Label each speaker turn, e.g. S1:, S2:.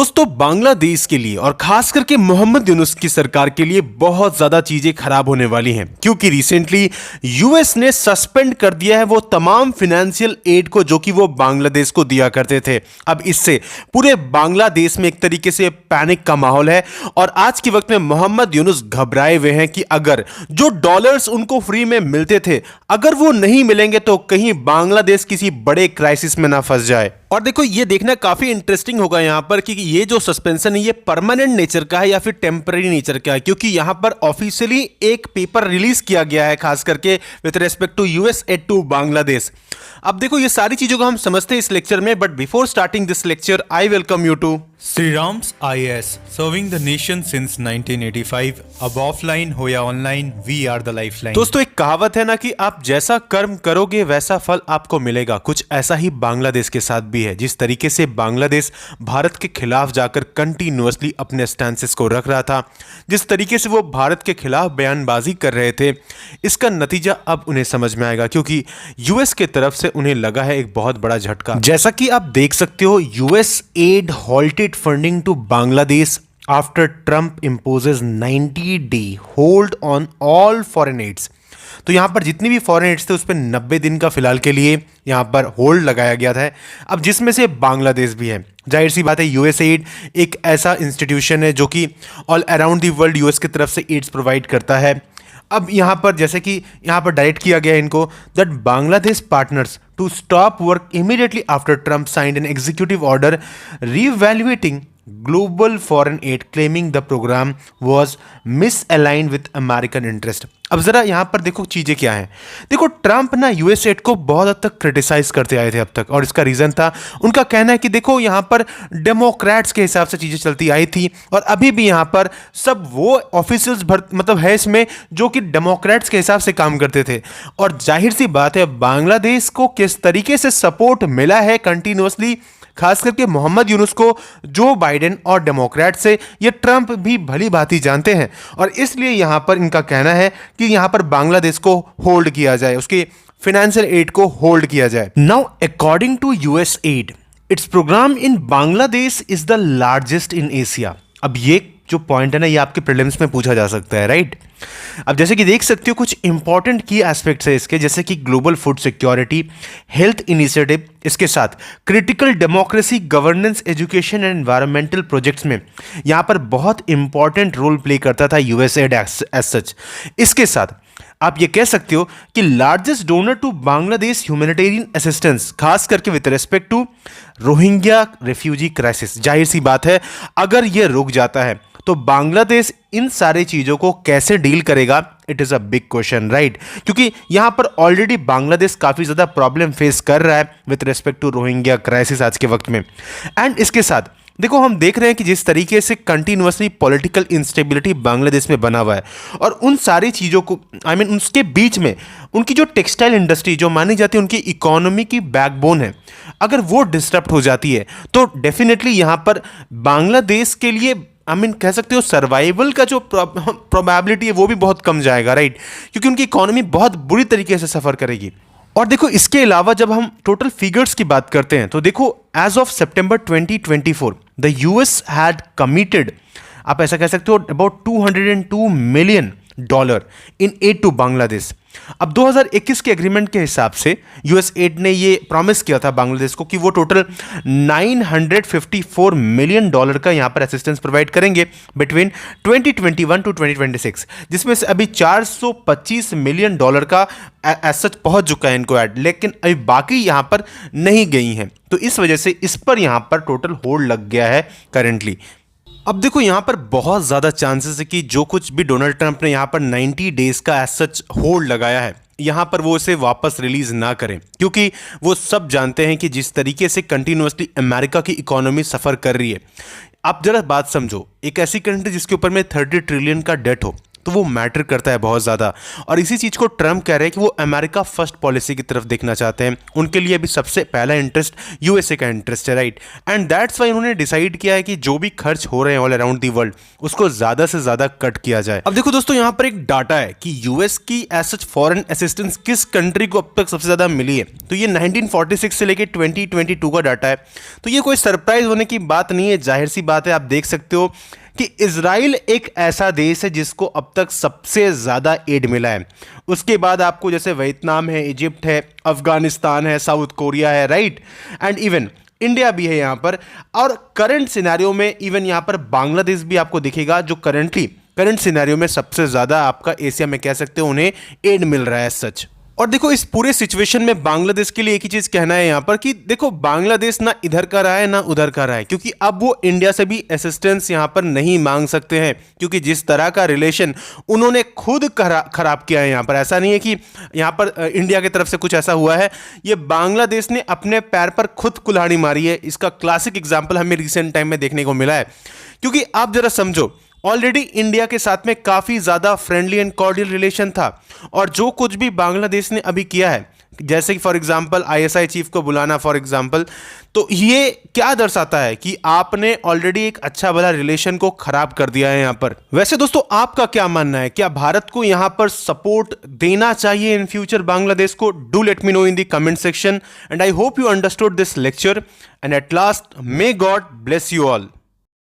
S1: दोस्तों बांग्लादेश के लिए और खास करके मोहम्मद यूनुस की सरकार के लिए बहुत ज़्यादा चीज़ें खराब होने वाली हैं क्योंकि रिसेंटली यूएस ने सस्पेंड कर दिया है वो तमाम फिनेंशियल एड को जो कि वो बांग्लादेश को दिया करते थे। अब इससे पूरे बांग्लादेश में एक तरीके से पैनिक का माहौल है और आज के वक्त में मोहम्मद यूनुस घबराए हुए हैं कि अगर जो डॉलर्स उनको फ्री में मिलते थे अगर वो नहीं मिलेंगे तो कहीं बांग्लादेश किसी बड़े क्राइसिस में ना फंस जाए। और देखो ये देखना काफी इंटरेस्टिंग होगा यहाँ पर कि ये जो सस्पेंशन है ये परमानेंट नेचर का है या फिर टेम्पररी नेचर का है, क्योंकि यहाँ पर ऑफिशियली एक पेपर रिलीज किया गया है खास करके with respect to US aid to Bangladesh. अब देखो ये सारी चीजों को हम समझते हैं इस लेक्चर में, but before starting this lecture I welcome you to
S2: Sriram's IAS, serving the nation since 1985. अब ऑफलाइन हो या online, we are the lifeline.
S1: दोस्तों एक कहावत है ना कि आप जैसा कर्म करोगे वैसा फल आपको मिलेगा। कुछ ऐसा ही बांग्लादेश के साथ भी है। जिस तरीके से बांग्लादेश भारत के खिलाफ जाकर कंटिन्यूअसली अपने स्टैंसेस को रख रहा था, जिस तरीके से वो भारत के खिलाफ बयानबाजी कर रहे थे, इसका नतीजा अब उन्हें समझ में आएगा क्योंकि यूएस की तरफ से उन्हें लगा है एक बहुत बड़ा झटका। जैसा कि आप देख सकते हो, US add halted funding to Bangladesh after Trump imposes 90-day hold on all foreign aids। तो यहाँ पर जितनी भी फॉरेन एड्स थे उस पर 90 दिन का फिलहाल के लिए यहाँ पर होल्ड लगाया गया था। अब जिसमें से बांग्लादेश भी है। जाहिर सी बात है यूएस एड एक ऐसा इंस्टीट्यूशन है जो कि all around the world US की तरफ से एड्स प्रोवाइड करता है। अब यहाँ पर जैसे कि यहाँ पर डायरेक्ट किया गया इनको that Bangladesh partners to stop work immediately after Trump signed an executive order reevaluating global foreign aid claiming the programme was misaligned with American interest. अब जरा यहाँ पर देखो चीजें क्या हैं। देखो ट्रम्प ना यूएस एड को बहुत हद तक क्रिटिसाइज करते आए थे अब तक, और इसका रीजन था उनका कहना है कि देखो यहाँ पर डेमोक्रेट्स के हिसाब से चीजें चलती आई थी और अभी भी यहाँ पर सब वो ऑफिशियल्स मतलब है इसमें जो कि डेमोक्रेट्स के हिसाब से काम करते थे। और जाहिर सी बात है बांग्लादेश को किस तरीके से सपोर्ट मिला है कंटिन्यूअसली, खास करके मोहम्मद यूनुस को जो बाइडेन और डेमोक्रेट से ये ट्रंप भी भली भांति जानते हैं, और इसलिए यहां पर इनका कहना है कि यहां पर बांग्लादेश को होल्ड किया जाए, उसके फाइनेंशियल एड को होल्ड किया जाए। Now according to US aid its program in Bangladesh is the largest in Asia. अब ये जो पॉइंट है ना ये आपके प्रीलिम्स में पूछा जा सकता है, राइट। अब जैसे कि देख सकते हो कुछ इंपॉर्टेंट की एस्पेक्ट्स है इसके, जैसे कि global food security, health initiative, इसके साथ critical democracy, governance, education and environmental projects में यहाँ पर बहुत इंपॉर्टेंट रोल प्ले करता था यूएस एड एज सच। इसके साथ आप ये कह सकते हो कि largest donor to Bangladesh humanitarian assistance, खास करके with respect to Rohingya refugee crisis. जाहिर सी बात है अगर ये रुक जाता है तो बांग्लादेश इन सारी चीजों को कैसे डील करेगा, it is a big question, right. क्योंकि यहां पर ऑलरेडी बांग्लादेश काफी ज्यादा प्रॉब्लम फेस कर रहा है with respect to Rohingya crisis आज के वक्त में। एंड इसके साथ देखो हम देख रहे हैं कि जिस तरीके से कंटिन्यूअसली पॉलिटिकल इंस्टेबिलिटी बांग्लादेश में बना हुआ है, और उन सारी चीज़ों को उसके बीच में उनकी जो टेक्सटाइल इंडस्ट्री जो मानी जाती है उनकी इकोनॉमी की बैकबोन है, अगर वो डिस्टर्ब हो जाती है तो डेफिनेटली यहाँ पर बांग्लादेश के लिए कह सकते हो सर्वाइवल का जो प्रोबेबिलिटी है वो भी बहुत कम जाएगा, राइट, क्योंकि उनकी इकोनॉमी बहुत बुरी तरीके से सफ़र करेगी। और देखो इसके अलावा जब हम टोटल फिगर्स की बात करते हैं तो देखो as of September 2024 the US had committed, आप ऐसा कह सकते हो, about $202 million in aid to Bangladesh. अब 2021 के एग्रीमेंट के हिसाब से यूएस एड ने ये प्रॉमिस किया था बांग्लादेश को कि वो टोटल $954 मिलियन का यहाँ पर असिस्टेंस प्रोवाइड करेंगे बिटवीन 2021 टू 2026, जिसमें से अभी $425 मिलियन का एज सच पहुँच चुका है इनको ऐड, लेकिन अभी बाकी यहाँ पर नहीं गई हैं। तो इस वजह से इस पर यहाँ पर टोटल होल्ड लग गया है करेंटली। अब देखो यहाँ पर बहुत ज़्यादा चांसेस है कि जो कुछ भी डोनाल्ड ट्रंप ने यहाँ पर 90 डेज का एज सच होल्ड लगाया है यहाँ पर वो इसे वापस रिलीज ना करें, क्योंकि वो सब जानते हैं कि जिस तरीके से कंटिन्यूअसली अमेरिका की इकोनॉमी सफ़र कर रही है। आप जरा बात समझो, एक ऐसी कंट्री जिसके ऊपर में 30 ट्रिलियन का डेट हो, तो वो मैटर करता है बहुत ज़्यादा। और इसी चीज़ को ट्रम्प कह रहे हैं कि वो अमेरिका फर्स्ट पॉलिसी की तरफ देखना चाहते हैं। उनके लिए अभी सबसे पहला इंटरेस्ट यूएसए का इंटरेस्ट है, राइट। एंड दैट्स वाई उन्होंने डिसाइड किया है कि जो भी खर्च हो रहे हैं ऑल अराउंड दी वर्ल्ड उसको ज़्यादा से ज़्यादा कट किया जाए। अब देखो दोस्तों, यहाँ पर एक डाटा है कि यूएस की एज सच फॉरेन असिस्टेंस किस कंट्री को अब तक सबसे ज़्यादा मिली है, तो ये 1946 से लेकर 2022 का डाटा है। तो ये कोई सरप्राइज होने की बात नहीं है, जाहिर सी बात है। आप देख सकते हो कि इजराइल एक ऐसा देश है जिसको अब तक सबसे ज़्यादा एड मिला है। उसके बाद आपको जैसे वियतनाम है, इजिप्ट है, अफगानिस्तान है, साउथ कोरिया है, राइट, एंड इवन इंडिया भी है यहाँ पर। और करंट सिनेरियो में इवन यहाँ पर बांग्लादेश भी आपको दिखेगा, जो करंट सिनेरियो में सबसे ज़्यादा आपका एशिया में कह सकते हो उन्हें एड मिल रहा है सच। और देखो, इस पूरे सिचुएशन में बांग्लादेश के लिए एक ही चीज़ कहना है यहाँ पर कि देखो, बांग्लादेश ना इधर का रहा है ना उधर का रहा है, क्योंकि अब वो इंडिया से भी असिस्टेंस यहाँ पर नहीं मांग सकते हैं, क्योंकि जिस तरह का रिलेशन उन्होंने खुद खराब किया है यहाँ पर। ऐसा नहीं है कि यहाँ पर इंडिया की तरफ से कुछ ऐसा हुआ है, ये बांग्लादेश ने अपने पैर पर खुद कुल्हाड़ी मारी है। इसका क्लासिक एग्जाम्पल हमें रिसेंट टाइम में देखने को मिला है। क्योंकि आप जरा समझो, ऑलरेडी इंडिया के साथ में काफ़ी ज़्यादा फ्रेंडली एंड कॉर्डियल रिलेशन था, और जो कुछ भी बांग्लादेश ने अभी किया है, जैसे कि फॉर एग्जांपल आईएसआई चीफ को बुलाना फॉर एग्जांपल, तो ये क्या दर्शाता है कि आपने ऑलरेडी एक अच्छा भला रिलेशन को खराब कर दिया है यहाँ पर। वैसे दोस्तों, आपका क्या मानना है? क्या भारत को यहाँ पर सपोर्ट देना चाहिए इन फ्यूचर बांग्लादेश को? Do let me know in the comment section, and I hope you understood this lecture, and at last may God bless you all.